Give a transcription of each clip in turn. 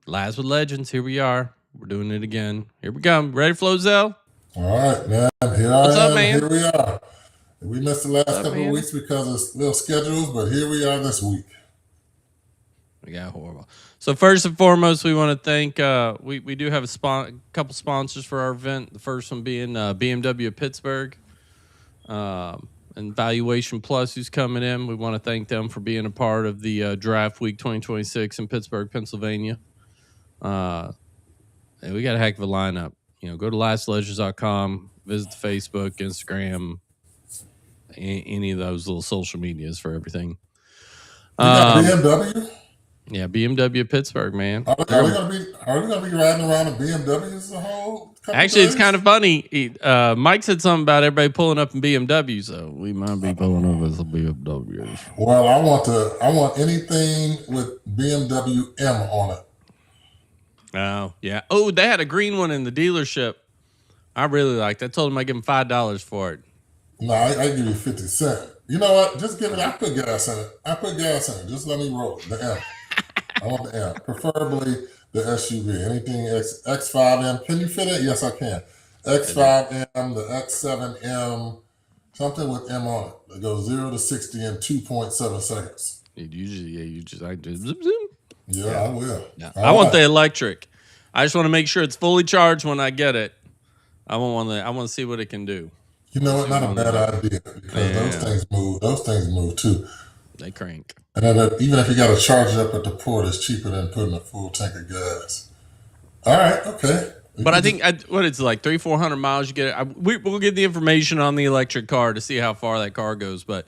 Lives with Legends. Here we are. We're doing it again. Here we go. Ready, Flozell? All right, man. Here I What's up, am. man? Here we are. We missed the last What's up, couple of man? weeks because of little schedules, but here we are this week. We got horrible. So first and foremost, we want to thank. We do have a couple sponsors for our event. The first one being BMW of Pittsburgh, and Valuation Plus, who's coming in. We want to thank them for being a part of the Draft Week 2026 in Pittsburgh, Pennsylvania. And we got a heck of a lineup. You know, go to lastlegends.com, visit the Facebook, Instagram, any of those little social medias for everything. You got BMW? Yeah, BMW Pittsburgh, man. Are we gonna be riding around in BMWs the whole couple Actually, days? it's kind of funny. Mike said something about everybody pulling up in BMW, so we might be pulling up as a BMWs. Well, I want anything with BMW M on it. Oh, yeah. Oh, they had a green one in the dealership. I really liked it. I told him I'd give him $5 for it. No, I give you 50 cents. You know what? Just give it. I put gas in it. Just let me roll it. The M. I want the M. Preferably the SUV. Anything X5M. Can you fit it? Yes, I can. X5M, the X7M, something with M on it. That goes 0 to 60 in 2.7 seconds. You just like to zoom, zoom. Yeah, I will. Yeah. I want the electric. I just want to make sure it's fully charged when I get it. I want to see what it can do. You know what? Not a bad idea because those things move. Those things move too. They crank. And then even if you got to charge it up at the port, it's cheaper than putting a full tank of gas. All right, okay. But I think what it's like 300-400 miles. You get it. We'll get the information on the electric car to see how far that car goes. But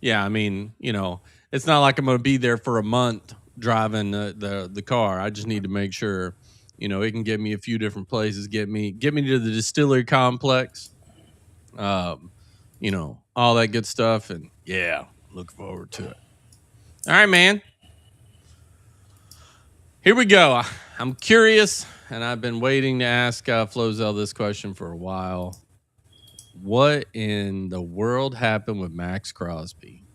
yeah, I mean, you know, it's not like I'm going to be there for a month driving the car. I just need to make sure, you know, it can get me a few different places. Get me to the distillery complex. You know, all that good stuff, and yeah, look forward to it. All right, man. Here we go. I'm curious, and I've been waiting to ask Flozell this question for a while. What in the world happened with Max Crosby?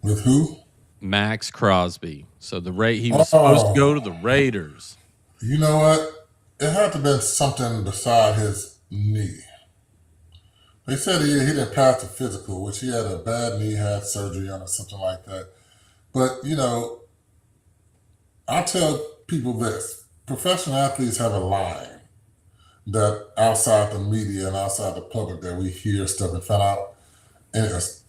With who? Max Crosby. So he was supposed to go to the Raiders. You know what? It had to have been something beside his knee. They said he didn't pass the physical, which he had a bad knee, had surgery on it, something like that. But, you know, I tell people this. Professional athletes have a line that outside the media and outside the public that we hear stuff and find out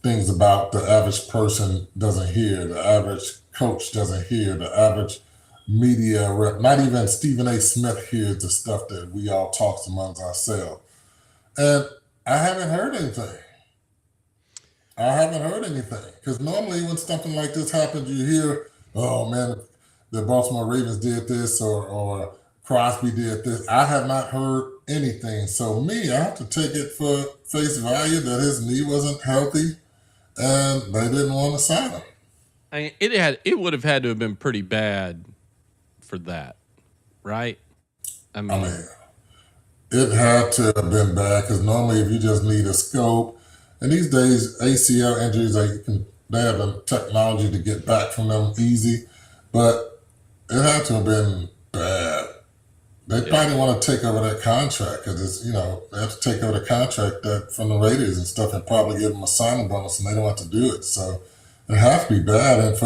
things about the average person doesn't hear, the average coach doesn't hear, the average media rep, not even Stephen A. Smith hears the stuff that we all talk amongst ourselves. And I haven't heard anything. Because normally when something like this happens, you hear, oh man, the Baltimore Ravens did this or Crosby did this. I have not heard anything. So I have to take it for face value that his knee wasn't healthy and they didn't want to sign him. I mean, it would have had to have been pretty bad for that, right? I mean it had to have been bad because normally if you just need a scope, and these days ACL injuries, they have the technology to get back from them easy, but it had to have been bad. They probably didn't want to take over that contract because it's, you know, they have to take over the contract from the Raiders and stuff and probably give them a signing bonus, and they don't have to do it. So it has to be bad. And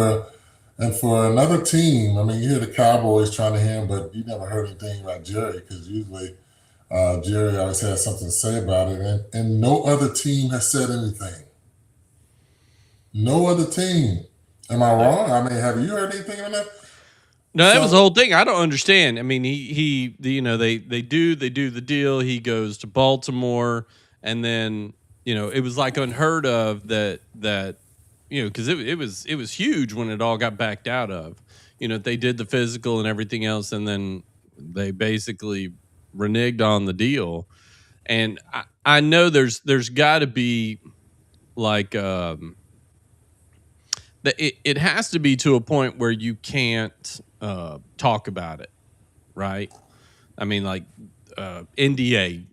for another team, I mean, you hear the Cowboys trying to hear him, but you never heard anything about Jerry because usually Jerry always has something to say about it. And no other team has said anything. No other team. Am I wrong? I mean, have you heard anything on that? No, that was the whole thing. I don't understand. I mean, he you know, they do the deal. He goes to Baltimore, and then, you know, it was like unheard of that you know, because it was huge when it all got backed out of. You know, they did the physical and everything else, and then they basically reneged on the deal. And I know there's got to be like it has to be to a point where you can't talk about it, right? I mean, like NDA.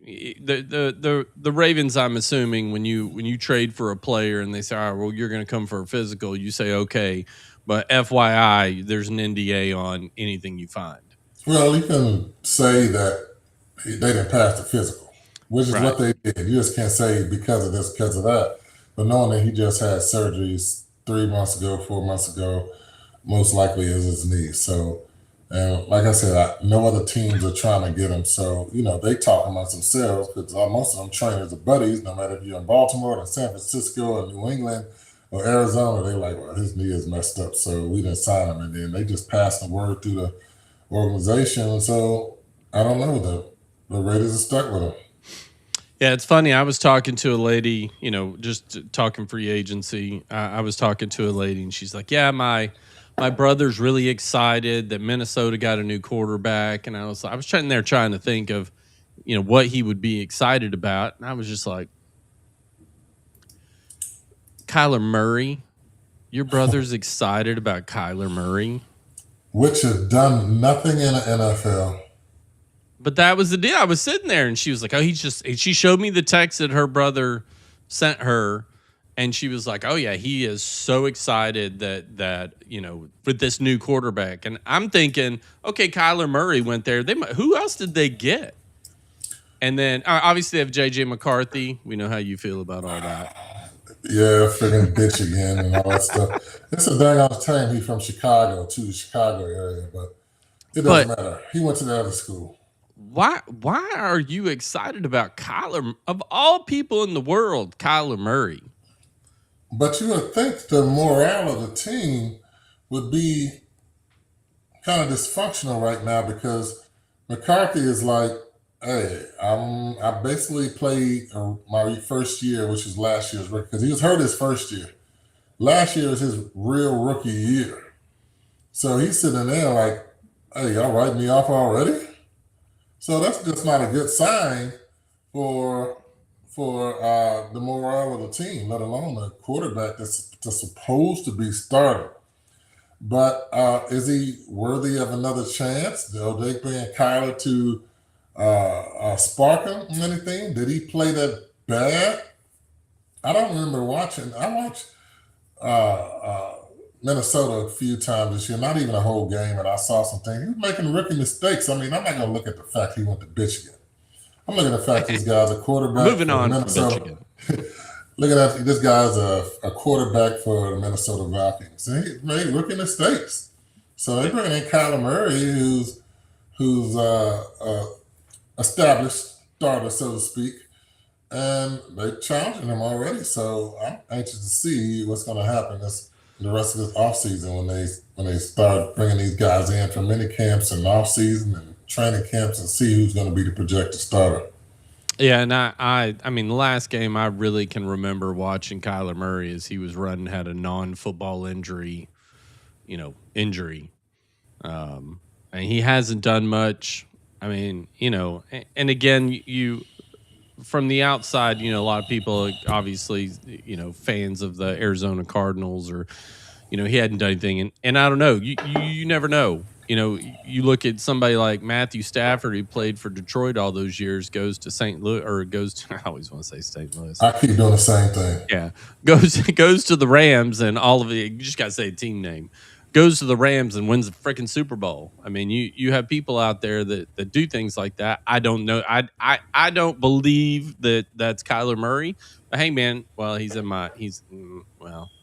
The Ravens, I'm assuming when you trade for a player and they say, all right, well, you're going to come for a physical, you say okay, But FYI, there's an NDA on anything you find. Well, you can say that they didn't pass the physical, which is what Right. they did. You just can't say because of this, because of that. But knowing that he just had surgeries 3 months ago, 4 months ago, most likely is his knee. So, and like I said, no other teams are trying to get him. So, they talk amongst themselves because most of them trainers are buddies, no matter if you're in Baltimore or San Francisco or New England or Arizona, they're like, well, his knee is messed up. So we didn't sign him. And then they just pass the word through the organization. So I don't know. The Raiders are stuck with him. Yeah, it's funny. I was talking to a lady, just talking free agency. I was talking to a lady, and she's like, "Yeah, my brother's really excited that Minnesota got a new quarterback." And I was trying to think of, what he would be excited about, and I was just like, Kyler Murray. Your brother's excited about Kyler Murray. Which has done nothing in the NFL. But that was the deal. I was sitting there and she was like, "Oh, she showed me the text that her brother sent her, and she was like, "Oh yeah, he is so excited that with this new quarterback." And I'm thinking, okay, Kyler Murray went there. Who else did they get? And then obviously they have JJ McCarthy. We know how you feel about all that. Yeah, friggin' bitch again and all that stuff. It's a dang on time he's from Chicago, too, the Chicago area, but it doesn't But matter. He went to the other school. why are you excited about Kyler, of all people in the world, Kyler Murray? But you would think the morale of the team would be kind of dysfunctional right now because McCarthy is like, hey, I basically played my first year, which was last year's rookie, because he was hurt his first year. Last year was his real rookie year. So he's sitting there like, hey, y'all writing me off already? So that's just not a good sign for the morale of the team, let alone the quarterback that's supposed to be starting. But is he worthy of another chance? Are they bring Kyler to spark him or anything? Did he play that bad? I don't remember watching. I watched uh, uh, Minnesota a few times this year, not even a whole game, and I saw some things. He was making rookie mistakes. I mean, I'm not going to look at the fact he went to Michigan. I'm looking at the fact this guy's a quarterback Moving for on from Minnesota. Michigan. Looking at this guy's a quarterback for the Minnesota Vikings. And he made rookie mistakes. So they bring in Kyler Murray, who's established starter, so to speak, and they're challenging him already. So I'm anxious to see what's going to happen the rest of this offseason when they start bringing these guys in from mini camps and offseason and training camps and see who's going to be the projected starter. Yeah, and I mean, the last game I really can remember watching Kyler Murray as he was running had a non-football injury, and he hasn't done much. I mean, and again, you from the outside, a lot of people obviously, fans of the Arizona Cardinals or, he hadn't done anything, and I don't know, you never know. You look at somebody like Matthew Stafford, who played for Detroit all those years, goes to St. Louis, or goes to, I always want to say St. Louis. I keep doing the same thing. Yeah. Goes to the Rams, and all of it, you just got to say a team name. Goes to the Rams and wins the freaking Super Bowl. I mean, you have people out there that do things like that. I don't know. I don't believe that's Kyler Murray. But hey, man, well, I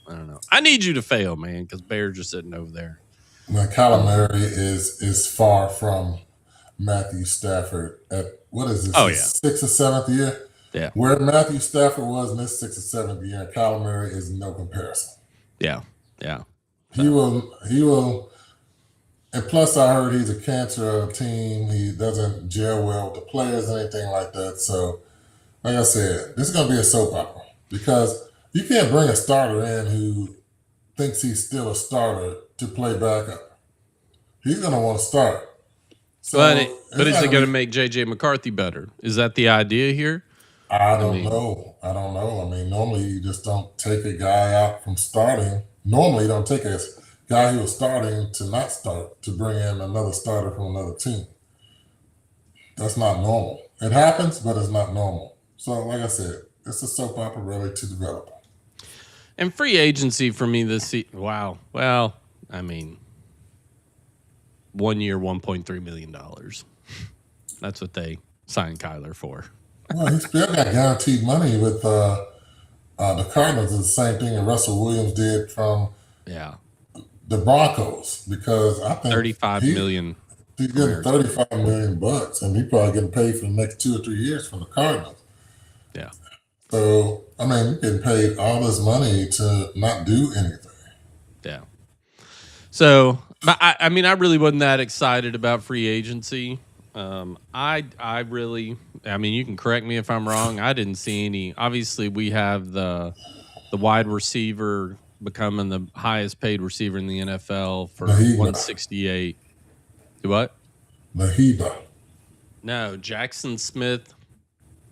don't know. I need you to fail, man, because Bears are sitting over there. Now, Kyler Murray is far from Matthew Stafford at what is this? Oh, yeah. Sixth or seventh year? Yeah. Where Matthew Stafford was in this sixth or seventh year, and Kyler Murray is no comparison. Yeah. Yeah. He will, and plus I heard he's a cancer of a team. He doesn't gel well with the players or anything like that. So, like I said, this is going to be a soap opera because you can't bring a starter in who thinks he's still a starter to play backup. He's going to want to start. So but is it going to make JJ McCarthy better? Is that the idea here? I don't know. I mean, normally you just don't take a guy out from starting. Normally you don't take a guy who was starting to not start to bring in another starter from another team. That's not normal. It happens, but it's not normal. So, like I said, it's a soap opera really to develop. And free agency for me this season. Wow. Well, I mean, 1 year, $1.3 million. That's what they signed Kyler for. Well, he still got guaranteed money with the Cardinals. Is the same thing that Russell Williams did from Yeah. the Broncos, because I think 35 million he's getting American. $35 million, and he probably getting paid for the next 2 or 3 years from the Cardinals. Yeah. So I mean, you're getting paid all this money to not do anything. Yeah. So, but I mean, I really wasn't that excited about free agency. I really, I mean, you can correct me if I'm wrong. I didn't see any. Obviously, we have the wide receiver becoming the highest paid receiver in the NFL for Nahiba. 168. What? Nahiba. No, Jackson Smith,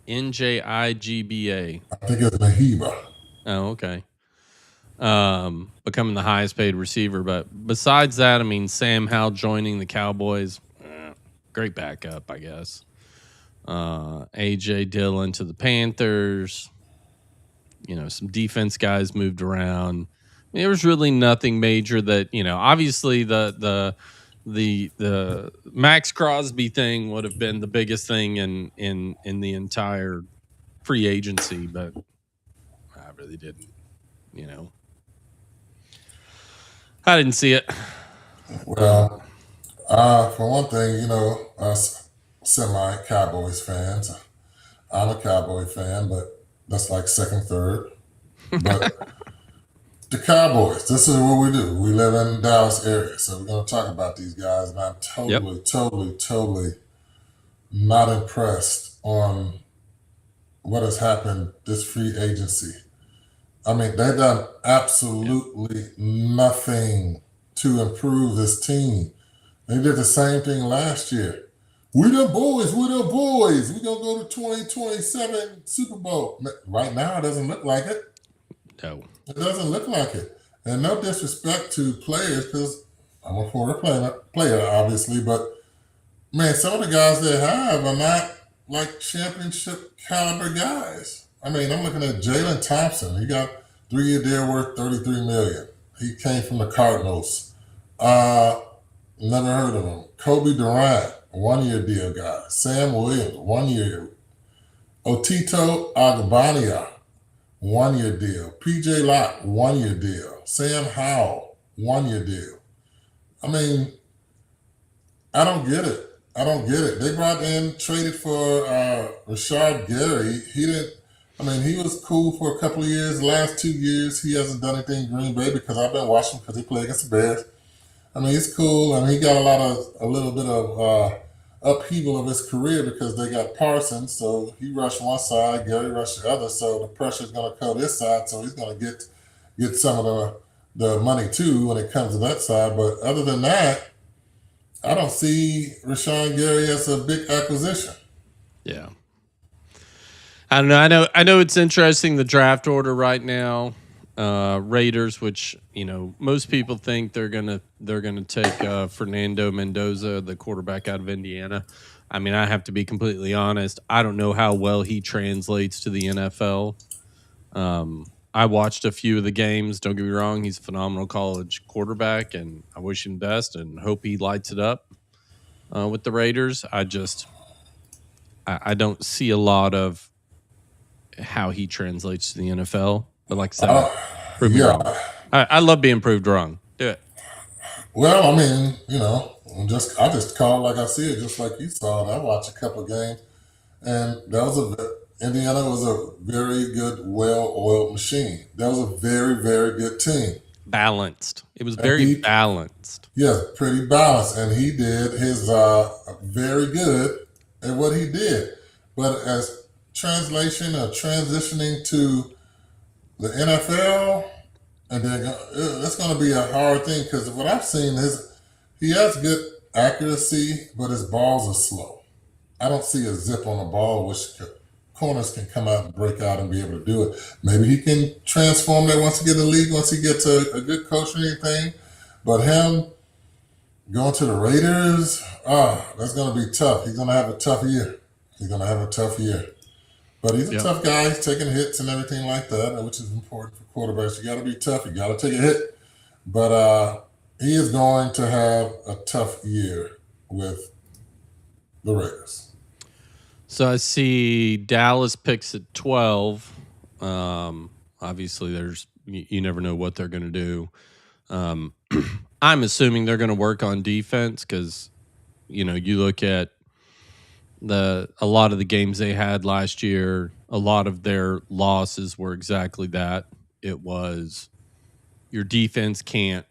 NJIGBA. I think it's Nahiba. Oh, okay. Becoming the highest paid receiver. But besides that, I mean, Sam Howell joining the Cowboys, great backup, I guess. AJ Dillon to the Panthers. You know, some defense guys moved around. I mean, there was really nothing major that, you know, obviously the Max Crosby thing would have been the biggest thing in the entire free agency, but I really didn't, you know. I didn't see it. Well, for one thing, you know, us semi-Cowboys fans, I'm a Cowboy fan, but that's like second, third. But the Cowboys, this is what we do. We live in the Dallas area, so we're going to talk about these guys, and I'm totally not impressed on what has happened this free agency. I mean, they've done absolutely nothing to improve this team. They did the same thing last year. We the boys. We're going to go to 2027 Super Bowl. Right now, it doesn't look like it. No. It doesn't look like it. And no disrespect to players, because I'm a former player, obviously, but man, some of the guys they have are not like championship caliber guys. I mean, I'm looking at Jalen Thompson. He got 3-year deal worth $33 million. He came from the Cardinals. Never heard of him. Kobe Durant, 1-year deal guy. Sam Williams, 1 year. Otito Agbania, 1-year deal. PJ Locke, 1-year deal. Sam Howell, 1-year deal. I mean, I don't get it. They brought in, traded for Rashard Gary. He was cool for a couple of years. The last 2 years, he hasn't done anything in Green Bay because I've been watching because he played against the Bears. I mean, he's cool, and he got a little bit of upheaval of his career because they got Parsons, so he rushed one side, Gary rushed the other, so the pressure's going to come this side, so he's going to get some of the money too when it comes to that side. But other than that, I don't see Rashawn Gary as a big acquisition. Yeah. I don't know. I know it's interesting, the draft order right now. Raiders, which, you know, most people think they're gonna take Fernando Mendoza, the quarterback out of Indiana. I mean, I have to be completely honest. I don't know how well he translates to the NFL. I watched a few of the games. Don't get me wrong; he's a phenomenal college quarterback, and I wish him best and hope he lights it up with the Raiders. I don't see a lot of how he translates to the NFL. But like I said, prove me wrong. I love being proved wrong. Do it. Well, I mean, you know, I just call it like I see it, just like you saw it. I watched a couple of games, and Indiana was a very good, well-oiled machine. That was a very, very good team. Balanced. It was very balanced. Yeah, pretty balanced, and he did his very good at what he did. But as translation or transitioning to the NFL, and then that's going to be a hard thing because what I've seen is he has good accuracy, but his balls are slow. I don't see a zip on the ball, which corners can come out and break out and be able to do it. Maybe he can transform that once he gets in the league, once he gets a good coach or anything. But him going to the Raiders, that's going to be tough. He's going to have a tough year. But he's a tough guy. He's taking hits and everything like that, which is important for quarterbacks. You got to be tough. You got to take a hit. But he is going to have a tough year with the Raiders. So I see Dallas picks at 12. Obviously, you never know what they're going to do. I'm assuming they're going to work on defense because you look at a lot of the games they had last year. A lot of their losses were exactly that. It was your defense can't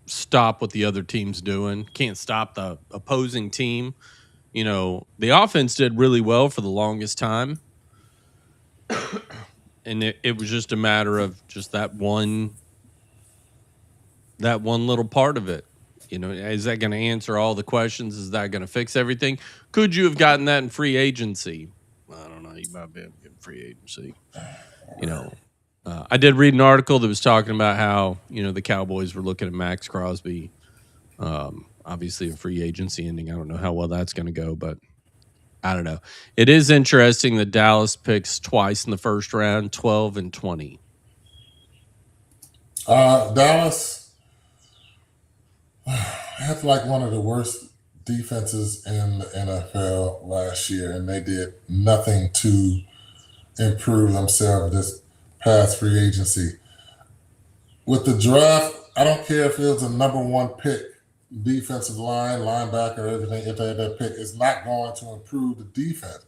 stop what the other team's doing, can't stop the opposing team. The offense did really well for the longest time. And it was just a matter of just that one little part of it. Is that going to answer all the questions? Is that going to fix everything? Could you have gotten that in free agency? I don't know. You might be able to get free agency. I did read an article that was talking about how the Cowboys were looking at Max Crosby. Obviously, a free agency ending. I don't know how well that's going to go, but I don't know. It is interesting that Dallas picks twice in the first round, 12 and 20. Dallas had like one of the worst defenses in the NFL last year, and they did nothing to improve themselves this past free agency. With the draft, I don't care if it was a number one pick, defensive line, linebacker, everything. If they had that pick, it's not going to improve the defense.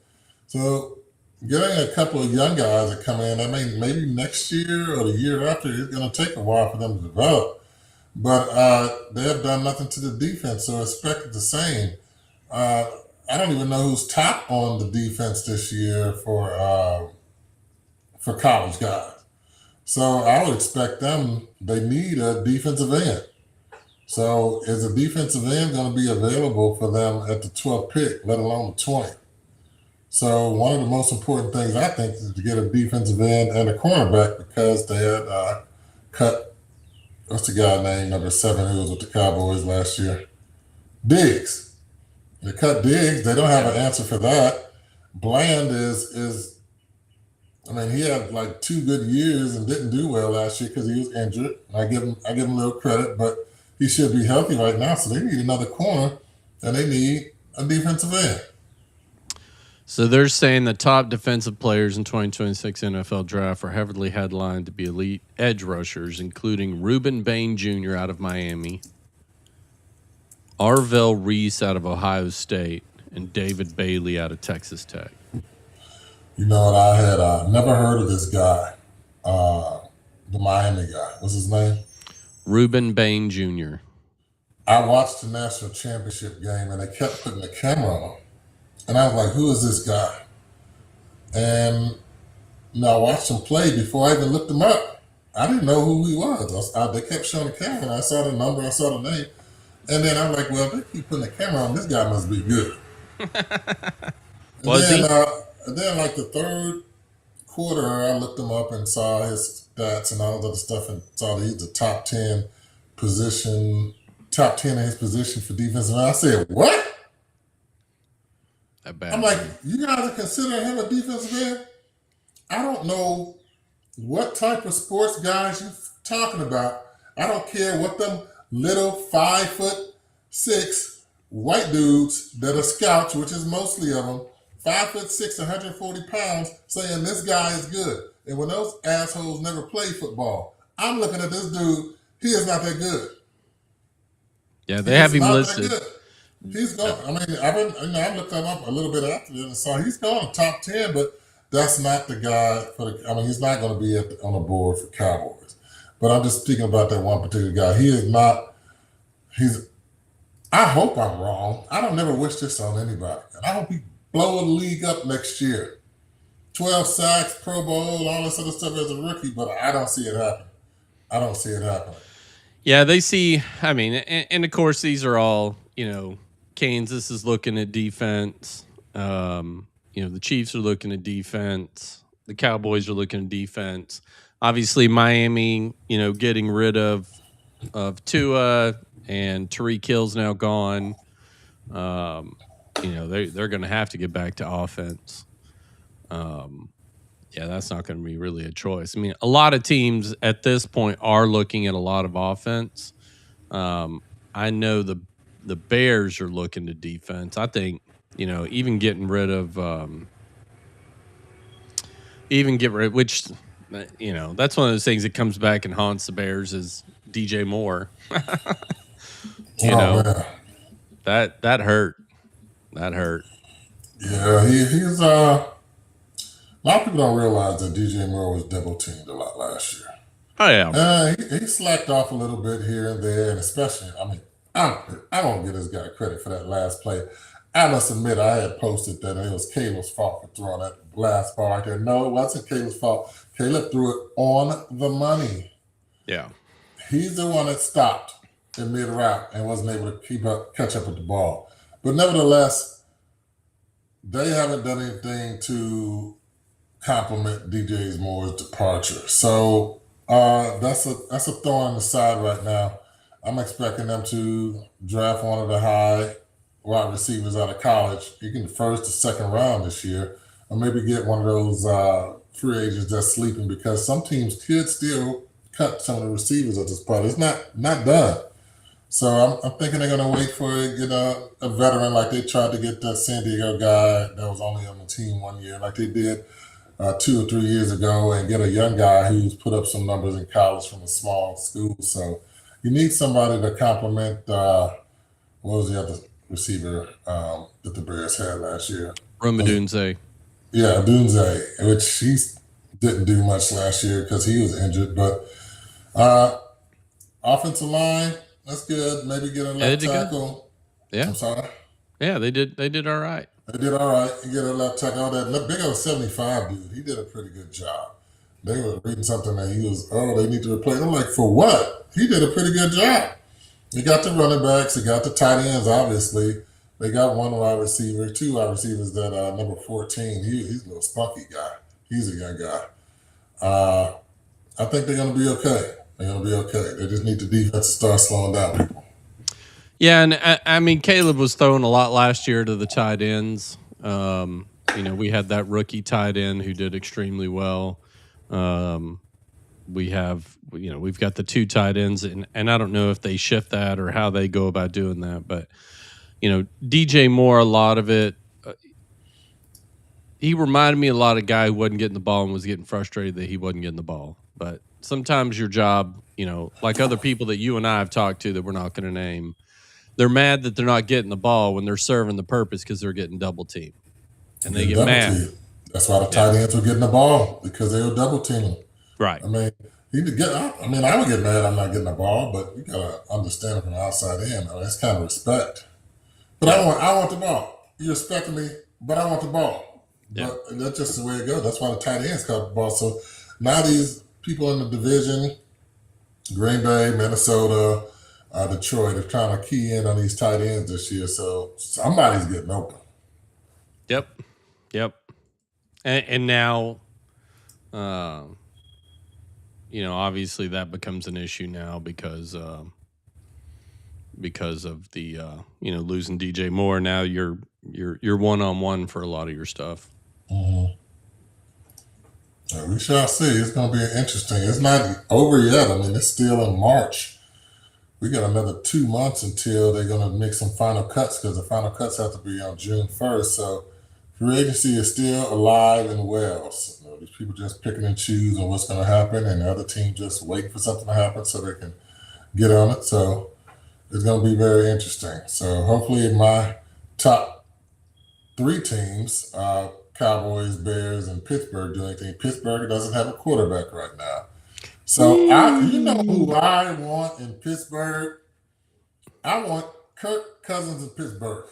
So getting a couple of young guys that come in, I mean, maybe next year or the year after, it's going to take a while for them to develop. But they have done nothing to the defense, so expect it the same. Uh, I don't even know who's top on the defense this year for college guys. So I would expect them. They need a defensive end. So is a defensive end going to be available for them at the 12th pick, let alone the 20th? So one of the most important things I think is to get a defensive end and a cornerback because they had cut, what's the guy named number 7 who was with the Cowboys last year? Diggs. They cut Diggs. They don't have an answer for that. Bland is I mean, he had like 2 good years and didn't do well last year because he was injured. I give him a little credit, but he should be healthy right now. So they need another corner and they need a defensive end. So they're saying the top defensive players in 2026 NFL draft are heavily headlined to be elite edge rushers, including Reuben Bain Jr. out of Miami, Arvell Reese out of Ohio State, and David Bailey out of Texas Tech. You know what? I had never heard of this guy, the Miami guy. What's his name? Reuben Bain Jr. I watched the national championship game and they kept putting the camera on him. And I was like, who is this guy? And I watched him play before I even looked him up. I didn't know who he was. They kept showing the camera and I saw the number, I saw the name. And then I'm like, well, if they keep putting the camera on, this guy must be good. Was he? And then like the third quarter, I looked him up and saw his stats and all that other stuff and saw that he's the top 10 in his position for defense. And I said, what? I'm like, you guys are considering him a defensive end? I don't know what type of sports guys you're talking about. I don't care what them little 5'6" white dudes that are scouts, which is mostly of them, 5'6", 140 pounds, saying this guy is good. And when those assholes never played football, I'm looking at this dude, he is not that good. Yeah, they have him listed. He's going. I mean, I looked him up a little bit after this and saw he's going top 10, but that's not the guy for the. I mean, he's not going to be on the board for Cowboys. But I'm just speaking about that one particular guy. He is not. I hope I'm wrong. I don't never wish this on anybody, and I hope he blow the league up next year. 12 sacks, Pro Bowl, all this other stuff as a rookie, but I don't see it happening. I don't see it happening. Yeah, they see. I mean, and of course, these are all Kansas is looking at defense. The Chiefs are looking at defense. The Cowboys are looking at defense. Obviously, Miami, getting rid of Tua and Tyreek Hill's now gone. They're going to have to get back to offense. That's not going to be really a choice. I mean, a lot of teams at this point are looking at a lot of offense. I know the Bears are looking to defense. I think even getting rid of which that's one of those things that comes back and haunts the Bears is DJ Moore. you Oh know man, that hurt. That hurt. yeah, he's a lot of people don't realize that DJ Moore was double teamed a lot last year. Oh yeah. He slacked off a little bit here and there, and especially, I mean, I don't give this guy credit for that last play. I must admit, I had posted that it was Caleb's fault for throwing that last ball right there. No, it wasn't Caleb's fault. Caleb threw it on the money. Yeah. He's the one that stopped in mid route and wasn't able to catch up with the ball. But nevertheless, they haven't done anything to compliment DJ Moore's departure. So that's a thorn in the side right now. I'm expecting them to draft one of the high wide receivers out of college. You can the first or second round this year, or maybe get one of those free agents that's sleeping because some teams could still cut some of the receivers at this point. It's not done. So I'm thinking they're going to wait for a veteran like they tried to get that San Diego guy that was only on the team 1 year, like they did 2 or 3 years ago, and get a young guy who's put up some numbers in college from a small school. So you need somebody to complement. What was the other receiver that the Bears had last year? Romadunze. Yeah, Dunze, which he didn't do much last year because he was injured. But offensive line, that's good. Maybe get a left tackle. Yeah. I'm sorry. Yeah, they did all right. They did all right. You get a left tackle. All that big old 75 dude, he did a pretty good job. They were reading something that they need to replace. I'm like, for what? He did a pretty good job. He got the running backs. He got the tight ends, obviously. They got one wide receiver, 2 wide receivers that number 14. He's a little spunky guy. He's a young guy. I think they're going to be okay. They're going to be okay. They just need the defense to start slowing down people. Yeah, and I mean, Caleb was throwing a lot last year to the tight ends. We had that rookie tight end who did extremely well. We've got the 2 tight ends, and I don't know if they shift that or how they go about doing that, but DJ Moore, a lot of it, he reminded me a lot of guy who wasn't getting the ball and was getting frustrated that he wasn't getting the ball. But sometimes your job, like other people that you and I have talked to that we're not going to name, they're mad that they're not getting the ball when they're serving the purpose because they're getting double teamed, and they get mad. Team. That's why the tight ends were getting the ball because they were double teaming. Right. I mean, I would get mad I'm not getting the ball, but you gotta understand it from the outside in. That's kind of respect. But I want the ball. You respect me, but I want the ball. Yeah. But that's just the way it goes. That's why the tight ends caught the ball. So now these people in the division, Green Bay, Minnesota, Detroit, are trying to key in on these tight ends this year. So somebody's getting open. Yep. And now, obviously that becomes an issue now because of the losing DJ Moore. Now you're 1-on-1 for a lot of your stuff. Mm-hmm. We shall see. It's going to be interesting. It's not over yet. I mean, it's still in March. We got another 2 months until they're going to make some final cuts because the final cuts have to be on June 1st. So free agency is still alive and well. So, these people just picking and choosing what's going to happen, and the other team just waiting for something to happen so they can get on it. So it's going to be very interesting. So hopefully my top 3 teams, Cowboys, Bears, and Pittsburgh, do anything. Pittsburgh doesn't have a quarterback right now. So you know who I want in Pittsburgh? I want Kirk Cousins in Pittsburgh.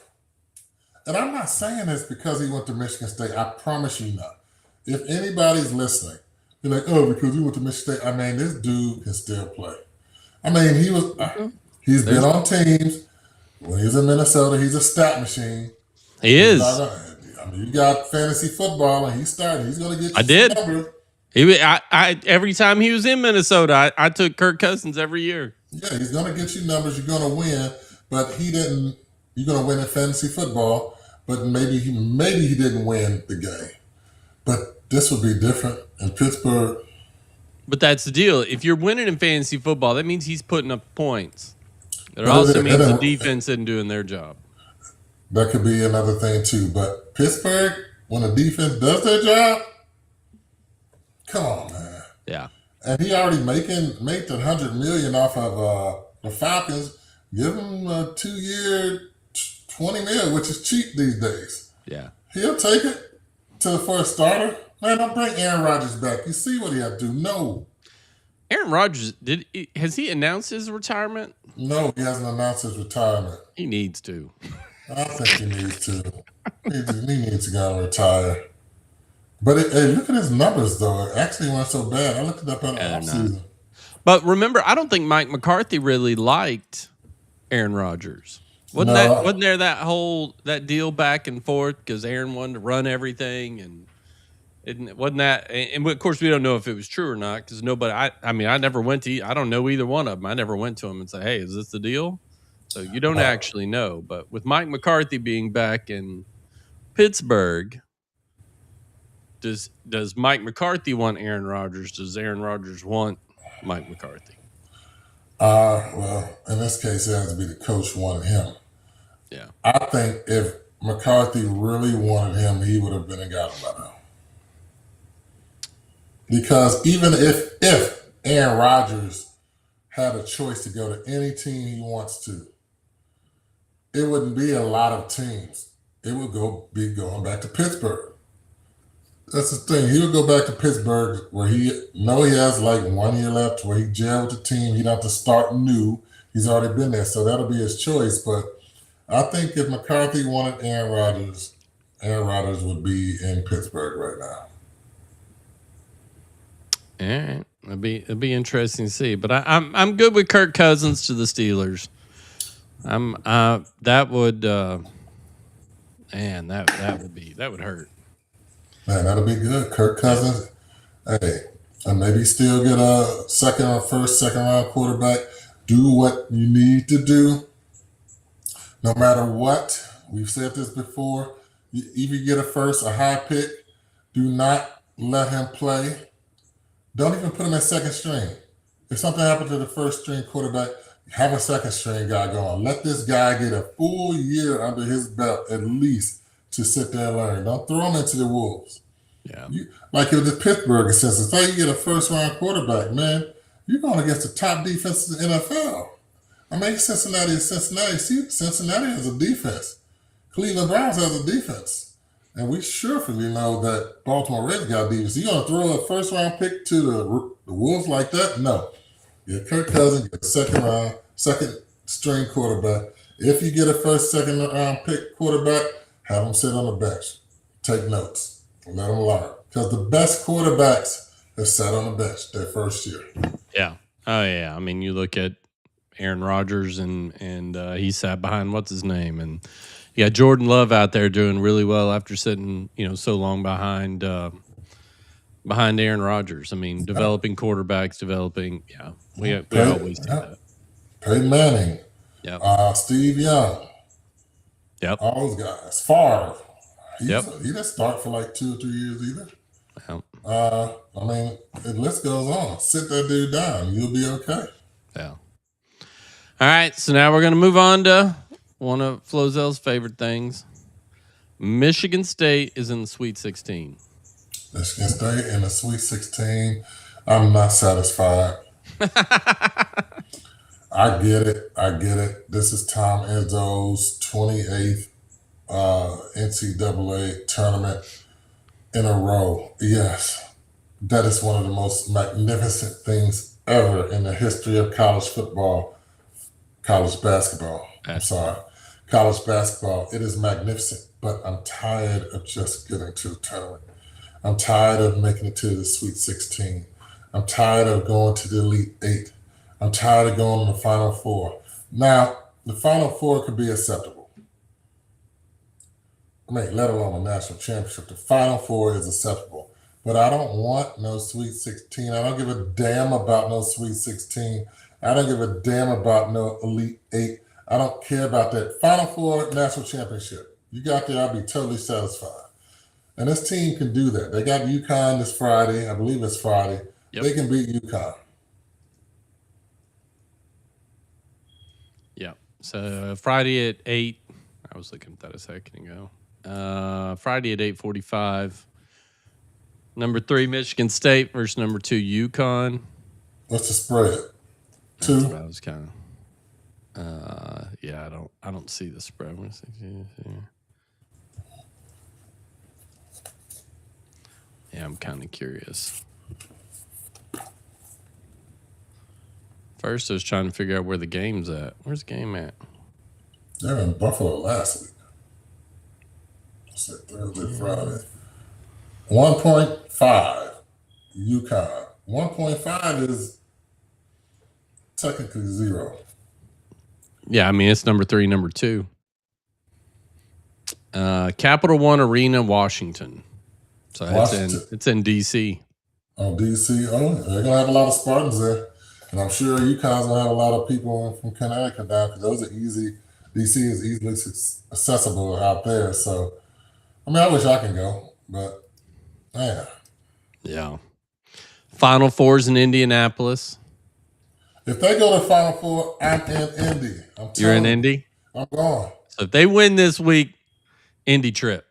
And I'm not saying this because he went to Michigan State. I promise you not. If anybody's listening, you're like, oh, because he went to Michigan State. I mean, this dude can still play. I mean, he's been on teams. When he's in Minnesota, he's a stat machine. He is. You got fantasy football, and he's going to get you some numbers. Every time he was in Minnesota, I took Kirk Cousins every year. Yeah, he's going to get you numbers. You're going to win, but he didn't. You're going to win in fantasy football, but maybe he didn't win the game. But this would be different in Pittsburgh. But that's the deal. If you're winning in fantasy football, that means he's putting up points. But it But also means the it, defense isn't doing their job. that could be another thing too. But Pittsburgh, when the defense does their job, come on, man. Yeah. And he already made the $100 million off of the Falcons. Give him a 2-year, $20 million, which is cheap these days. Yeah. He'll take it for a starter. Man, don't bring Aaron Rodgers back. You see what he had to do? No. Aaron Rodgers, has he announced his retirement? No, he hasn't announced his retirement. He needs to. I think he needs to. He needs to go and retire. But hey, look at his numbers, though. It actually went so bad. I looked it up in the offseason. But remember, I don't think Mike McCarthy really liked Aaron Rodgers. Wasn't there that deal back and forth because Aaron wanted to run everything, and wasn't that? And of course, we don't know if it was true or not because nobody. I mean, I never went to. I don't know either one of them. I never went to him and say, "Hey, is this the deal?" So you don't actually know. But with Mike McCarthy being back in Pittsburgh, does Mike McCarthy want Aaron Rodgers? Does Aaron Rodgers want Mike McCarthy? Well, in this case, it has to be the coach wanted him. Yeah. I think if McCarthy really wanted him, he would have been a guy by now. Because even if Aaron Rodgers had a choice to go to any team he wants to, it wouldn't be a lot of teams. It would be going back to Pittsburgh. That's the thing. He would go back to Pittsburgh where he has like 1 year left, where he gelled with the team. He'd have to start new. He's already been there, so that'll be his choice. But I think if McCarthy wanted Aaron Rodgers would be in Pittsburgh right now. All right, it'll be interesting to see. But I'm good with Kirk Cousins to the Steelers. That would that would hurt. Man, that'll be good. Kirk Cousins, hey, and maybe still get a second round quarterback. Do what you need to do. No matter what, we've said this before. You even get a high pick. Do not let him play. Don't even put him at second string. If something happened to the first string quarterback, have a second string guy going. Let this guy get a full year under his belt at least to sit there and learn. Don't throw him into the wolves. Yeah. Like in the Pittsburgh instance, say you get a first round quarterback, man, you're going against the top defenses in the NFL. I mean, Cincinnati is Cincinnati. See, Cincinnati has a defense. Cleveland Browns has a defense. And we surely know that Baltimore Ravens got defense. You going to throw a first round pick to the Wolves like that? No. Get Kirk Cousins, get a second string quarterback. If you get a second round pick quarterback, have him sit on the bench. Take notes. Let them learn. Because the best quarterbacks have sat on the bench their first year. Yeah. Oh, yeah. I mean, you look at Aaron Rodgers and he sat behind what's his name, and you got Jordan Love out there doing really well after sitting so long behind Aaron Rodgers. I mean, developing quarterbacks, we always do that. Peyton Manning, Steve Young, all those guys. Favre, he didn't start for like 2 or 3 years either. I mean, the list goes on. Sit that dude down, you'll be okay. Yeah. All right, so now we're going to move on to one of Flozel's favorite things. Michigan State is in the Sweet 16. Michigan State in the Sweet 16. I'm not satisfied. I get it. This is Tom Izzo's 28th NCAA tournament in a row. Yes, that is one of the most magnificent things ever in the history of college basketball. College basketball. It is magnificent, but I'm tired of just getting to the tournament. I'm tired of making it to the Sweet 16. I'm tired of going to the Elite 8. I'm tired of going to the Final Four. Now, the Final Four could be acceptable. I mean, let alone a national championship. The Final Four is acceptable. But I don't want no Sweet 16. I don't give a damn about no Sweet 16. I don't give a damn about no Elite 8. I don't care about that. Final Four national championship. You got there, I'll be totally satisfied. And this team can do that. They got UConn this Friday. I believe it's Friday. Yep. They can beat UConn. Yeah. So Friday at 8. I was looking at that a second ago. Friday at 8:45. Number 3 Michigan State versus number 2 UConn. What's the spread? That's 2. what I was kind of. Yeah, I don't see the spread. Yeah, I'm kind of curious. First, I was trying to figure out where the game's at. Where's the game at? They were in Buffalo last week. Thursday, Friday. 1.5 UConn. 1.5 is technically 0. Yeah, I mean it's number 3, number 2. Capital One Arena, Washington. So it's in DC. Oh, DC. Oh, they're gonna have a lot of Spartans there, and I'm sure UConn's gonna have a lot of people from Connecticut down because those are easy. DC is easily accessible out there. So, I mean, I wish I can go, but yeah. Yeah. Final Four's in Indianapolis. If they go to Final Four, I'm in Indy. You're in Indy? I'm going. So if they win this week, Indy trip.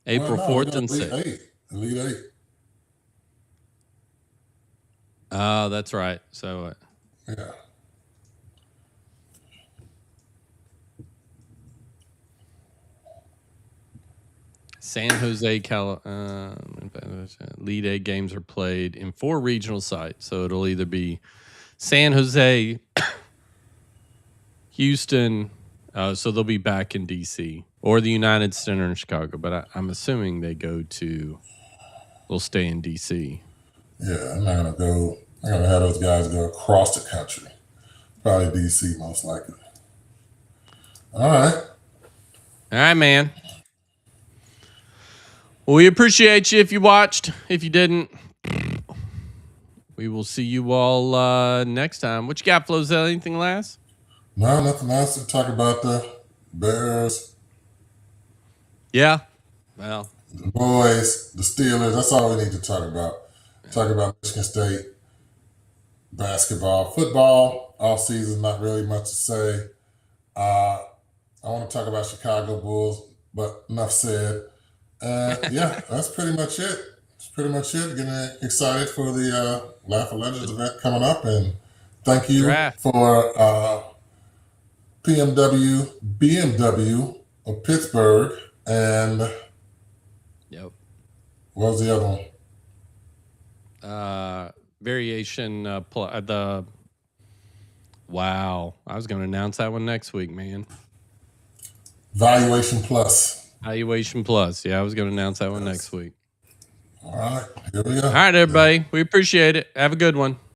April 4th and 6th. Elite 8. Oh, that's right. So, yeah. San Jose, Elite 8 games are played in 4 regional sites. So it'll either be San Jose, Houston, so they'll be back in DC, or the United Center in Chicago. But I'm assuming they'll stay in DC. Yeah, I'm not going to go. I'm going to have those guys go across the country. Probably DC, most likely. All right, man. Well, we appreciate you if you watched. If you didn't, we will see you all next time. What you got, Flozell? Anything last? No, nothing else to talk about. The Bears. Yeah. Well, the boys, the Steelers. That's all we need to talk about. Talk about Michigan State basketball, football. All season, not really much to say. I want to talk about Chicago Bulls, but enough said. Yeah, that's pretty much it. That's pretty much it. Getting excited for the Laugh of Legends event coming up, and thank you for BMW of Pittsburgh, and yep. What was the other one? Variation. Wow, I was going to announce that one next week, man. Valuation Plus. Valuation Plus. Yeah, I was going to announce that one next week. All right, here we go. All right, everybody. We appreciate it. Have a good one.